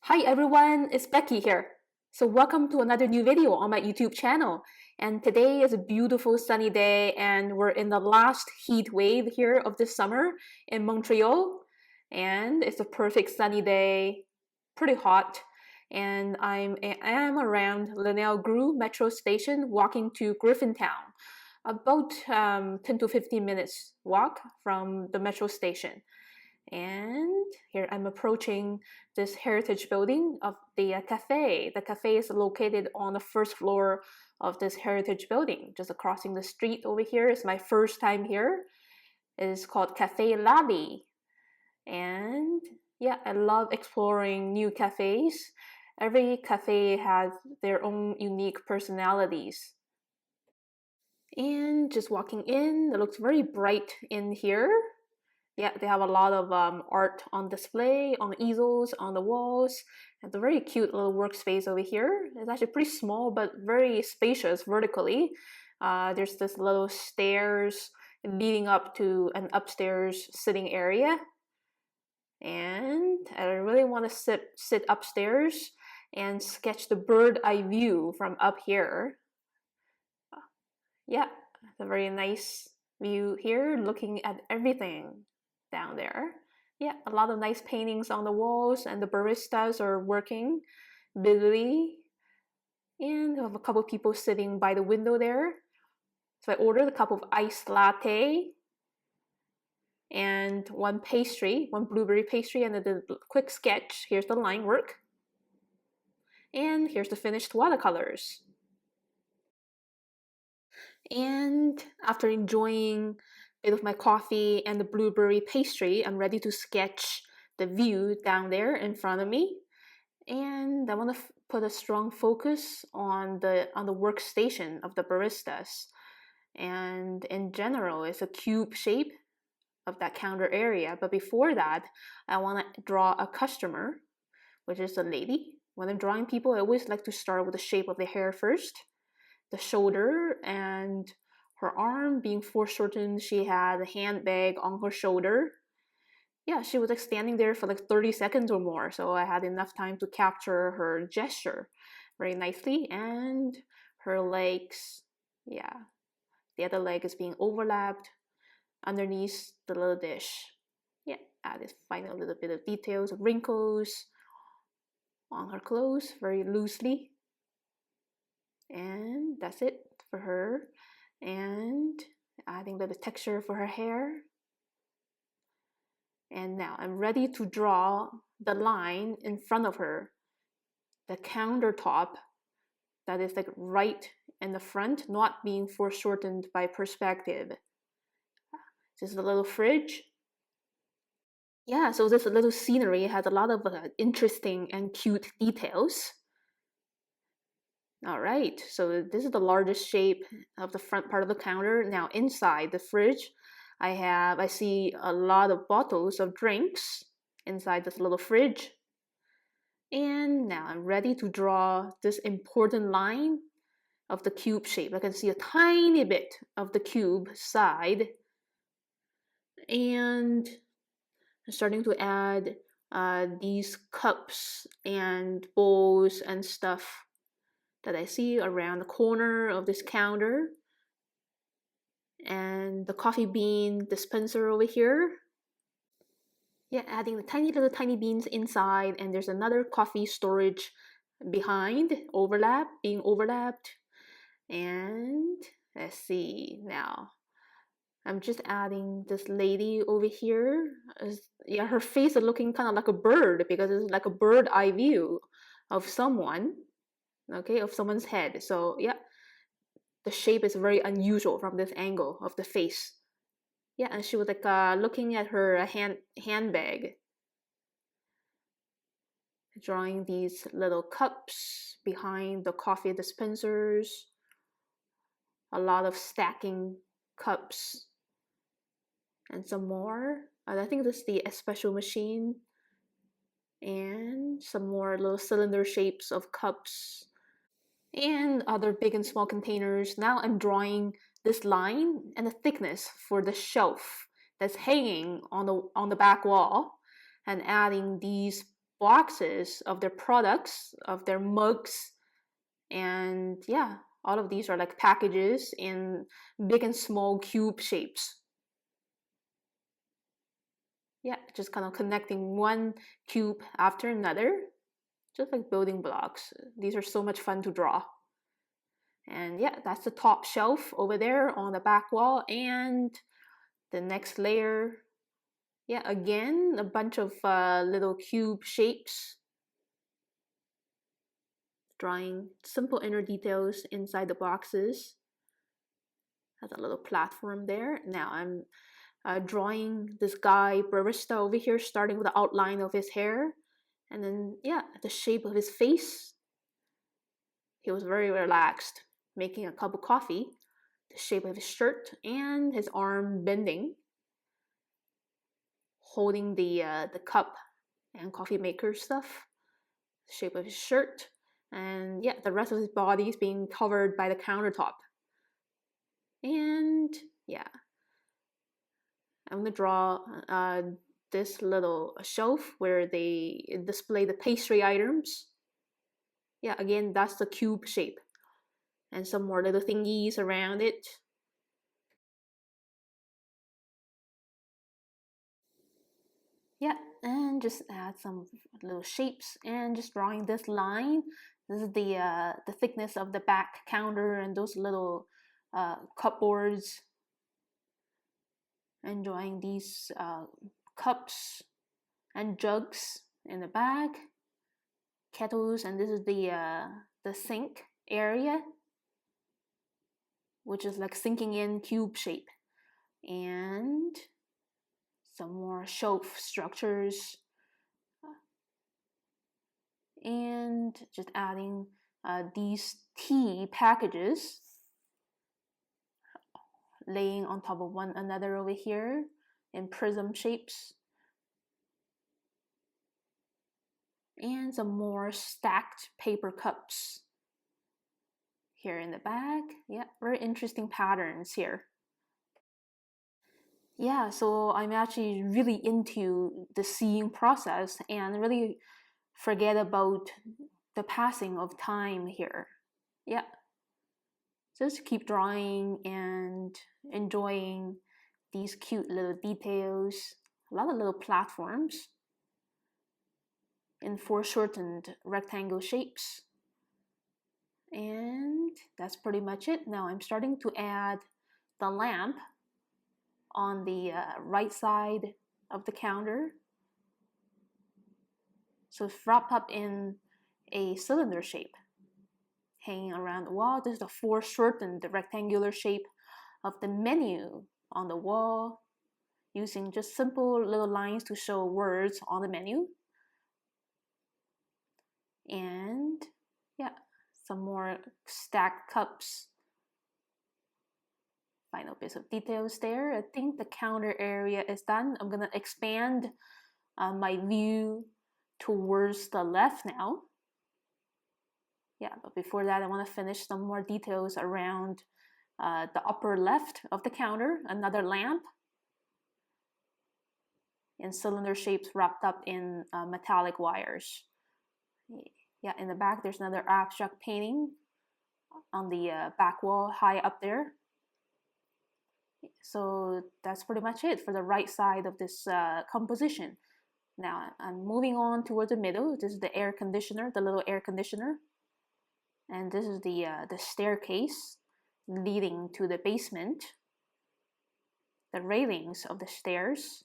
Hi everyone, it's Becky here. So welcome to another new video on my YouTube channel. And today is a beautiful sunny day and we're in the last heat wave here of this summer in Montreal. And it's a perfect sunny day, pretty hot. And I am around Lenel metro station walking to Griffintown. About 10 to 15 minutes walk from the metro station. And here I'm approaching this heritage building of the cafe. The cafe is located on the first floor of this heritage building, just crossing the street over here. It's my first time here. It is called Cafe Lali. And yeah, I love exploring new cafes. Every cafe has their own unique personalities. And just walking in, it looks very bright in here. Yeah, they have a lot of art on display, on easels, on the walls. And a very cute little workspace over here. It's actually pretty small, but very spacious vertically. There's this little stairs leading up to an upstairs sitting area. And I really want to sit upstairs and sketch the bird eye view from up here. Yeah, it's a very nice view here, looking at everything down there. Yeah, a lot of nice paintings on the walls, and the baristas are working busily. And I have a couple people sitting by the window there. So I ordered a cup of iced latte and one pastry, one blueberry pastry, and I did a quick sketch. Here's the line work. And here's the finished watercolors. And after enjoying a bit of my coffee and the blueberry pastry, I'm ready to sketch the view down there in front of me. And I want to put a strong focus on the workstation of the baristas. And in general, it's a cube shape of that counter area. But before that, I want to draw a customer, which is a lady. When I'm drawing people, I always like to start with the shape of the hair first, the shoulder, and her arm being foreshortened. She had a handbag on her shoulder. Yeah, she was like standing there for like 30 seconds or more, so I had enough time to capture her gesture very nicely. And her legs, yeah, the other leg is being overlapped underneath the little dish. Yeah, added final little bit of details, wrinkles on her clothes very loosely. And that's it for her. And adding a little texture for her hair. And now I'm ready to draw the line in front of her, the countertop that is like right in the front, not being foreshortened by perspective. This is a little fridge. Yeah, so this little scenery has a lot of interesting and cute details. All right, so this is the largest shape of the front part of the counter. Now inside the fridge, I see a lot of bottles of drinks inside this little fridge. And now I'm ready to draw this important line of the cube shape. I can see a tiny bit of the cube side. And I'm starting to add these cups and bowls and stuff that I see around the corner of this counter. And the coffee bean dispenser over here. Yeah, adding the tiny beans inside, and there's another coffee storage behind, being overlapped. And let's see now. I'm just adding this lady over here. Yeah, her face is looking kind of like a bird because it's like a bird eye view of someone, okay, of someone's head. So yeah, the shape is very unusual from this angle of the face. Yeah, and she was like looking at her handbag, drawing these little cups behind the coffee dispensers, a lot of stacking cups, and some more. I think this is the espresso machine, and some more little cylinder shapes of cups and other big and small containers. Now I'm drawing this line and the thickness for the shelf that's hanging on the back wall, and adding these boxes of their products, of their mugs, and yeah, all of these are like packages in big and small cube shapes. Yeah, just kind of connecting one cube after another, just like building blocks. These are so much fun to draw. And yeah, that's the top shelf over there on the back wall. And the next layer, yeah, again, a bunch of little cube shapes. Drawing simple inner details inside the boxes. Has a little platform there. Now I'm drawing this guy barista over here, starting with the outline of his hair. And then, yeah, the shape of his face. He was very relaxed, making a cup of coffee. The shape of his shirt and his arm bending, holding the cup and coffee maker stuff. The shape of his shirt, and yeah, the rest of his body is being covered by the countertop. And yeah, I'm gonna draw this little shelf where they display the pastry items. Yeah, again, that's the cube shape. And some more little thingies around it. Yeah, and just add some little shapes and just drawing this line. This is the thickness of the back counter and those little cupboards. And drawing these cups and jugs in the back, kettles, and this is the sink area, which is like sinking in cube shape, and some more shelf structures, and just adding these tea packages laying on top of one another over here in prism shapes, and some more stacked paper cups here in the back. Yeah, very interesting patterns here. Yeah, so I'm actually really into the seeing process and really forget about the passing of time here. Yeah, just keep drawing and enjoying these cute little details, a lot of little platforms in foreshortened rectangle shapes. And that's pretty much it. Now I'm starting to add the lamp on the right side of the counter. So it's wrapped up in a cylinder shape hanging around the wall. This is the foreshortened rectangular shape of the menu on the wall, using just simple little lines to show words on the menu. And yeah, some more stacked cups. Final bits of details there. I think the counter area is done. I'm gonna expand my view towards the left now. Yeah, but before that, I want to finish some more details around the upper left of the counter. Another lamp in cylinder shapes wrapped up in metallic wires. Yeah, in the back, there's another abstract painting on the back wall high up there. So that's pretty much it for the right side of this composition. Now I'm moving on towards the middle. This is the air conditioner, the little air conditioner. And this is the staircase leading to the basement. The railings of the stairs.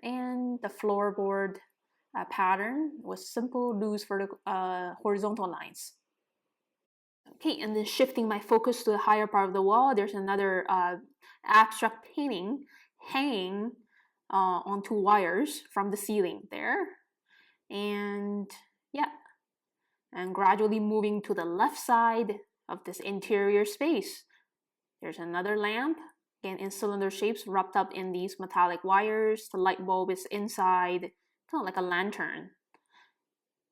And the floorboard pattern with simple loose vertical, horizontal lines. Okay, and then shifting my focus to the higher part of the wall, there's another abstract painting hanging onto wires from the ceiling there. And yeah, and gradually moving to the left side of this interior space. There's another lamp, again in cylinder shapes wrapped up in these metallic wires. The light bulb is inside, kind of like a lantern.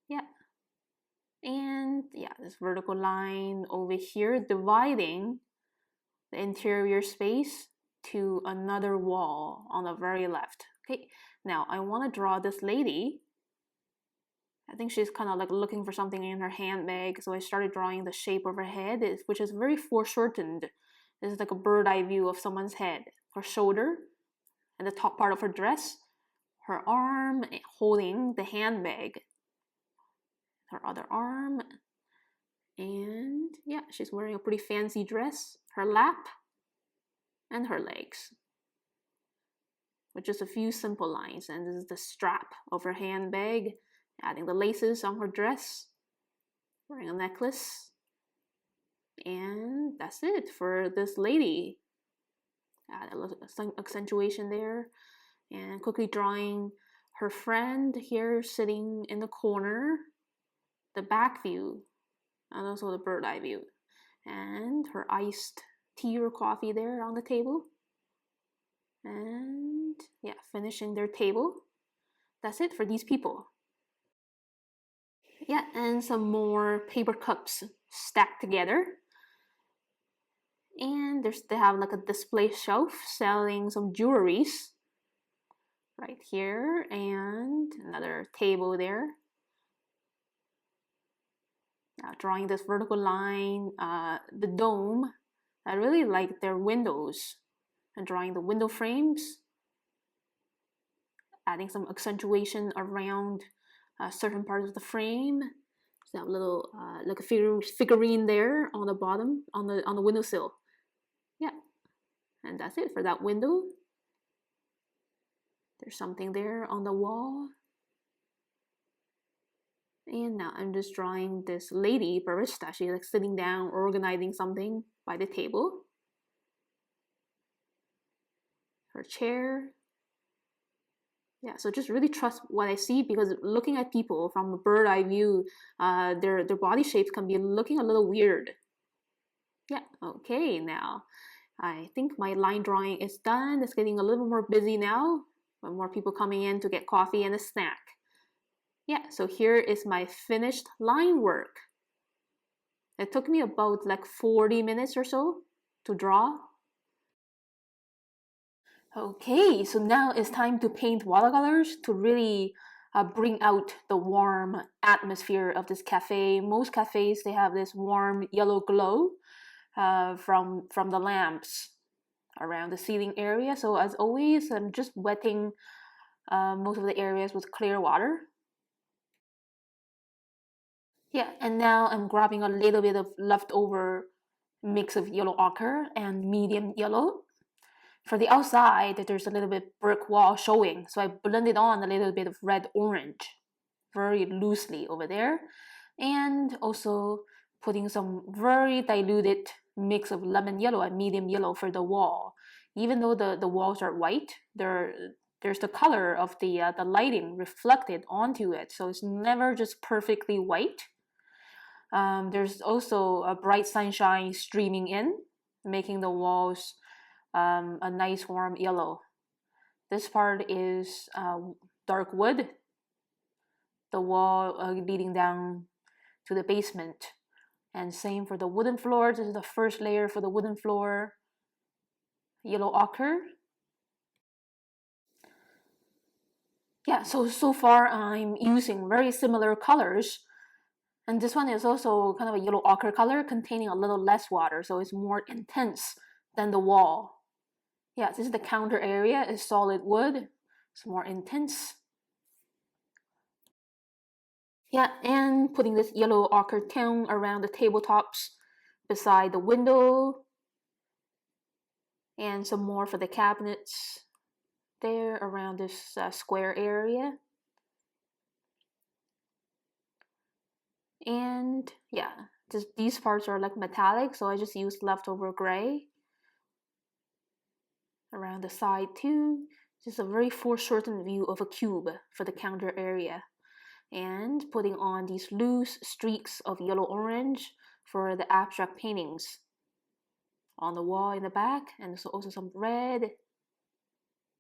Yeah. And yeah, this vertical line over here dividing the interior space to another wall on the very left. Okay, Now I want to draw this lady. I think she's kind of like looking for something in her handbag, so I started drawing the shape of her head, which is very foreshortened. This is like a bird eye view of someone's head. Her shoulder and the top part of her dress, her arm holding the handbag, her other arm, and yeah, she's wearing a pretty fancy dress, her lap, and her legs. With just a few simple lines, and this is the strap of her handbag, adding the laces on her dress, wearing a necklace, and that's it for this lady. Add a little accentuation there, and quickly drawing her friend here sitting in the corner, the back view, and also the bird eye view, and her iced tea or coffee there on the table, and yeah, finishing their table. That's it for these people. Yeah, and some more paper cups stacked together. And they have like a display shelf selling some jewelries right here, and another table there. Now drawing this vertical line, the dome. I really like their windows, and drawing the window frames, adding some accentuation around certain parts of the frame. So a little like a figurine there on the bottom, on the windowsill. Yeah, and that's it for that window. There's something there on the wall. And now I'm just drawing this lady barista. She's like sitting down, organizing something by the table. Her chair. Yeah, so just really trust what I see, because looking at people from a bird eye view, their body shapes can be looking a little weird. Yeah, okay, now I think my line drawing is done. It's getting a little more busy now, with more people coming in to get coffee and a snack. Yeah, so here is my finished line work. It took me about like 40 minutes or so to draw. Okay, so now it's time to paint watercolors to really bring out the warm atmosphere of this cafe. Most cafes, they have this warm yellow glow from the lamps around the ceiling area. So as always, I'm just wetting most of the areas with clear water. Yeah, and now I'm grabbing a little bit of leftover mix of yellow ochre and medium yellow. For the outside, there's a little bit brick wall showing, so I blended on a little bit of red orange very loosely over there, and also putting some very diluted mix of lemon yellow and medium yellow for the wall. Even though the walls are white, there's the color of the lighting reflected onto it, so it's never just perfectly white. There's also a bright sunshine streaming in, making the walls a nice warm yellow. This part is dark wood, the wall leading down to the basement. And same for the wooden floor. This is the first layer for the wooden floor, yellow ochre. Yeah, so far I'm using very similar colors. And this one is also kind of a yellow ochre color containing a little less water, so it's more intense than the wall. Yeah, this is the counter area, is solid wood. It's more intense. Yeah, and putting this yellow ochre tone around the tabletops beside the window. And some more for the cabinets there around this square area. And yeah, just these parts are like metallic, so I just used leftover gray around the side too. Just a very foreshortened view of a cube for the counter area. And putting on these loose streaks of yellow-orange for the abstract paintings on the wall in the back, and so also some red.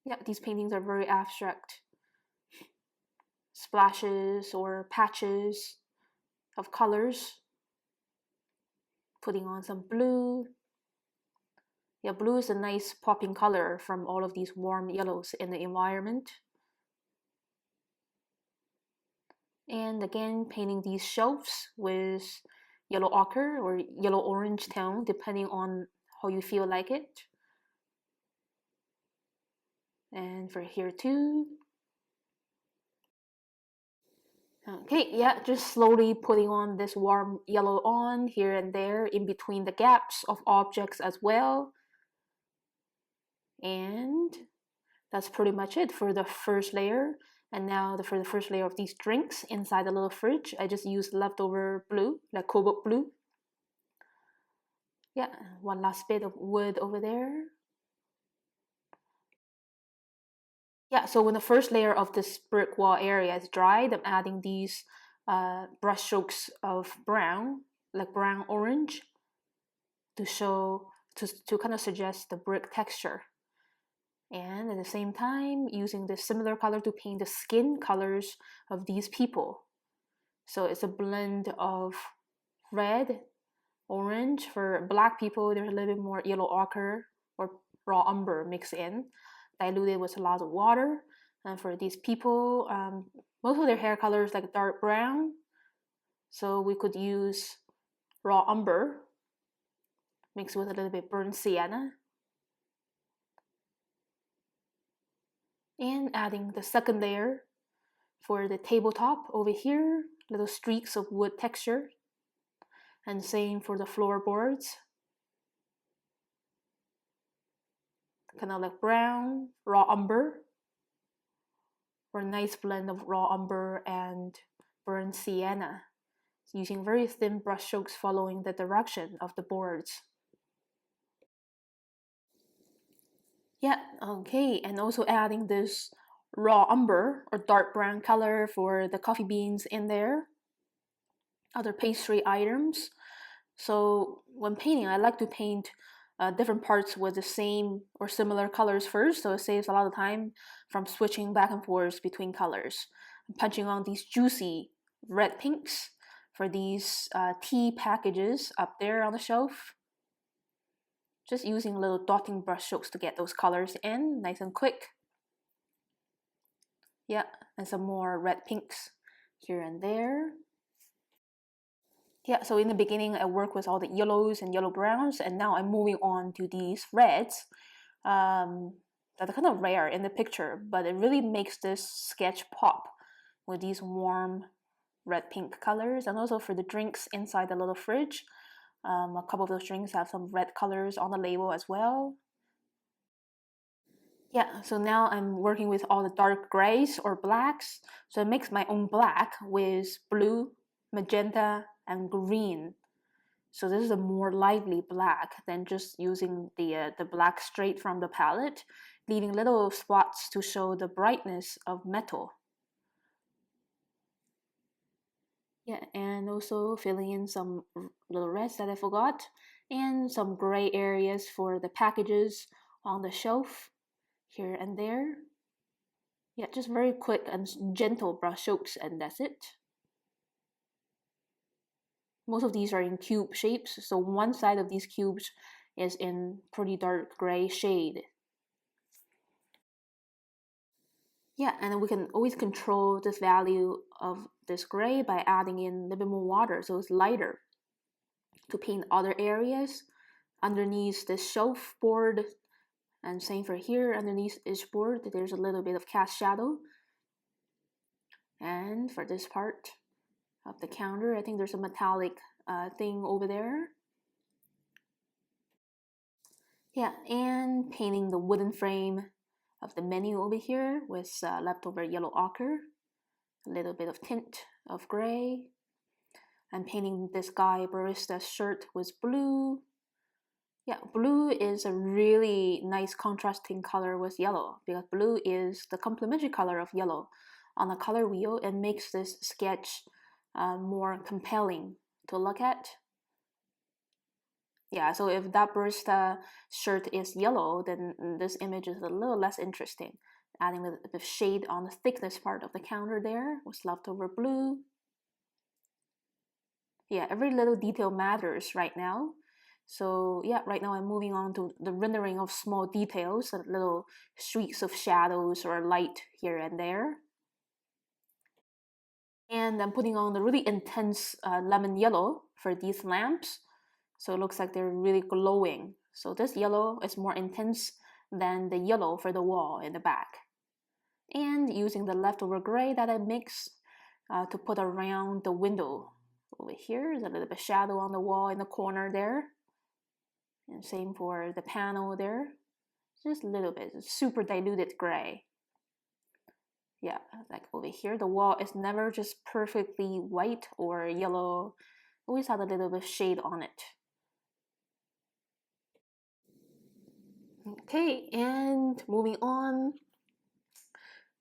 Yeah, these paintings are very abstract. Splashes or patches of colors. Putting on some blue. Yeah, blue is a nice popping color from all of these warm yellows in the environment. And again, painting these shelves with yellow ochre or yellow orange tone, depending on how you feel like it. And for here too. Okay, yeah, just slowly putting on this warm yellow on here and there in between the gaps of objects as well. And that's pretty much it for the first layer. And now for the first layer of these drinks inside the little fridge, I just used leftover blue, like cobalt blue. Yeah, one last bit of wood over there. Yeah, so when the first layer of this brick wall area is dried, I'm adding these brush strokes of brown, like brown orange, to show to kind of suggest the brick texture. And at the same time, using the similar color to paint the skin colors of these people. So it's a blend of red, orange. For black people, there's a little bit more yellow ochre or raw umber mixed in, diluted with a lot of water. And for these people, most of their hair color is like dark brown. So we could use raw umber mixed with a little bit burnt sienna. And adding the second layer for the tabletop over here, little streaks of wood texture. And same for the floorboards. Kind of like brown, raw umber, or a nice blend of raw umber and burnt sienna, using very thin brush strokes following the direction of the boards. Yeah, okay, and also adding this raw umber or dark brown color for the coffee beans in there, other pastry items. So when painting, I like to paint different parts with the same or similar colors first, so it saves a lot of time from switching back and forth between colors. I'm punching on these juicy red pinks for these tea packages up there on the shelf. Just using little dotting brush strokes to get those colors in nice and quick. Yeah, and some more red pinks here and there. Yeah, so in the beginning, I work with all the yellows and yellow browns, and now I'm moving on to these reds that are kind of rare in the picture, but it really makes this sketch pop with these warm red-pink colors. And also for the drinks inside the little fridge, a couple of those drinks have some red colors on the label as well. Yeah, so now I'm working with all the dark grays or blacks. So I mix my own black with blue, magenta, and green. So this is a more lively black than just using the black straight from the palette, leaving little spots to show the brightness of metal. Yeah, and also filling in some little reds that I forgot, and some gray areas for the packages on the shelf here and there. Yeah, just very quick and gentle brush strokes, and that's it. Most of these are in cube shapes, so one side of these cubes is in pretty dark gray shade. Yeah, and we can always control this value of this gray by adding in a little bit more water so it's lighter to paint other areas underneath the shelf board. And same for here, underneath each board there's a little bit of cast shadow. And for this part of the counter, I think there's a metallic thing over there. Yeah, and painting the wooden frame of the menu over here with leftover yellow ochre, a little bit of tint of gray. I'm painting this guy barista's shirt with blue. Yeah, blue is a really nice contrasting color with yellow because blue is the complementary color of yellow on the color wheel and makes this sketch more compelling to look at. Yeah, so if that barista shirt is yellow, then this image is a little less interesting. Adding the shade on the thickness part of the counter there with leftover blue. Yeah, every little detail matters right now. So yeah, right now I'm moving on to the rendering of small details, little streaks of shadows or light here and there. And I'm putting on the really intense lemon yellow for these lamps. So it looks like they're really glowing. So this yellow is more intense than the yellow for the wall in the back. And using the leftover gray that I mixed to put around the window. Over here is a little bit shadow on the wall in the corner there. And same for the panel there. Just a little bit, super diluted gray. Yeah, like over here, the wall is never just perfectly white or yellow. Always had a little bit of shade on it. Okay, and moving on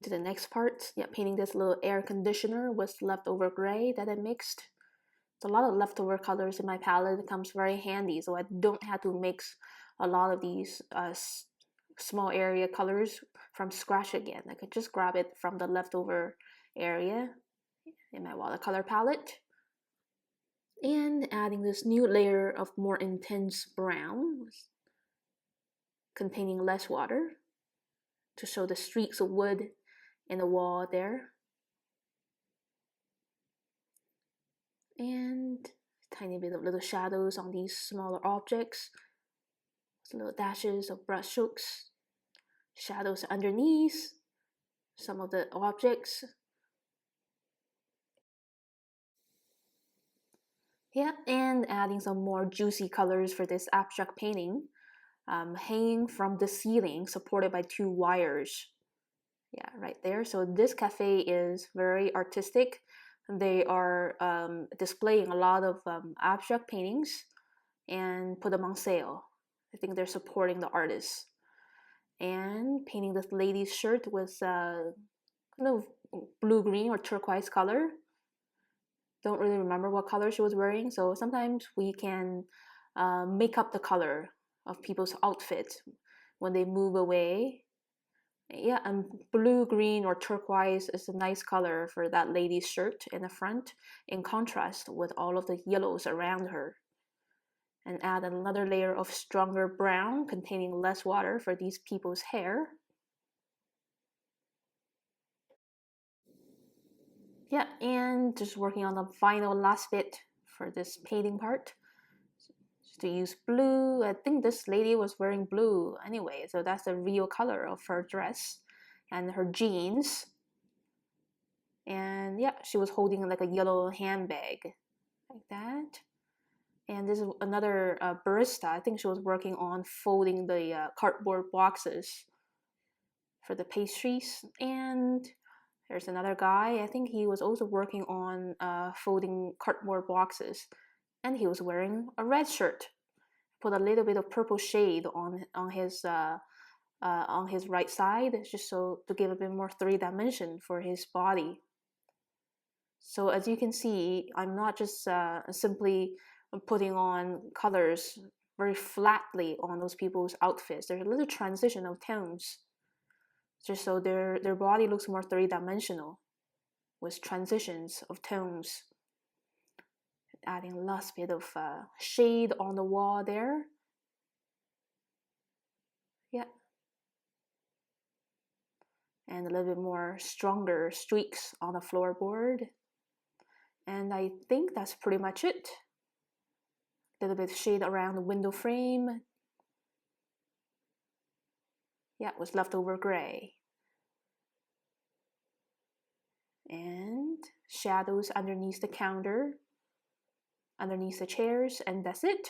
to the next part. Yeah, painting this little air conditioner with leftover gray that I mixed. There's a lot of leftover colors in my palette. It comes very handy, so I don't have to mix a lot of these small area colors from scratch again. I could just grab it from the leftover area in my watercolor palette. And adding this new layer of more intense brown containing less water to show the streaks of wood in the wall there. And tiny bit of little shadows on these smaller objects. Little dashes of brush strokes. Shadows underneath some of the objects. Yeah, and adding some more juicy colors for this abstract painting. Hanging from the ceiling, supported by 2 wires. Yeah, right there. So this cafe is very artistic. They are displaying a lot of abstract paintings and put them on sale. I think they're supporting the artists. And painting this lady's shirt with kind of blue-green or turquoise color. Don't really remember what color she was wearing, so sometimes we can make up the color of people's outfit when they move away. Yeah, and blue, green, or turquoise is a nice color for that lady's shirt in the front, in contrast with all of the yellows around her. And add another layer of stronger brown containing less water for these people's hair. Yeah, and just working on the final last bit for this painting part. Just to use blue. I think this lady was wearing blue anyway, so that's the real color of her dress and her jeans. And yeah, she was holding like a yellow handbag like that. And this is another barista. I think she was working on folding the cardboard boxes for the pastries. And there's another guy. I think he was also working on folding cardboard boxes, and he was wearing a red shirt. Put a little bit of purple shade on his right side, just so to give a bit more 3 dimension for his body. So as you can see, I'm not just simply putting on colors very flatly on those people's outfits. There's a little transition of tones, just so their body looks more 3-dimensional with transitions of tones. Adding a last bit of shade on the wall there. Yeah. And a little bit more stronger streaks on the floorboard. And I think that's pretty much it. A little bit of shade around the window frame. Yeah, with leftover gray. And shadows underneath the counter, underneath the chairs, and that's it.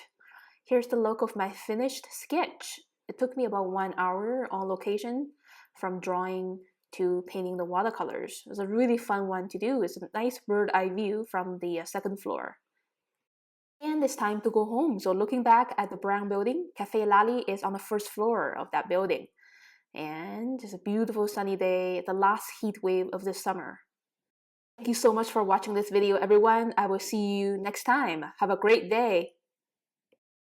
Here's the look of my finished sketch. It took me about 1 hour on location, from drawing to painting the watercolors. It was a really fun one to do. It's a nice bird eye view from the second floor. And it's time to go home. So looking back at the brown building, Cafe Lali is on the first floor of that building. And it's a beautiful sunny day, the last heat wave of this summer. Thank you so much for watching this video, everyone. I will see you next time. Have a great day.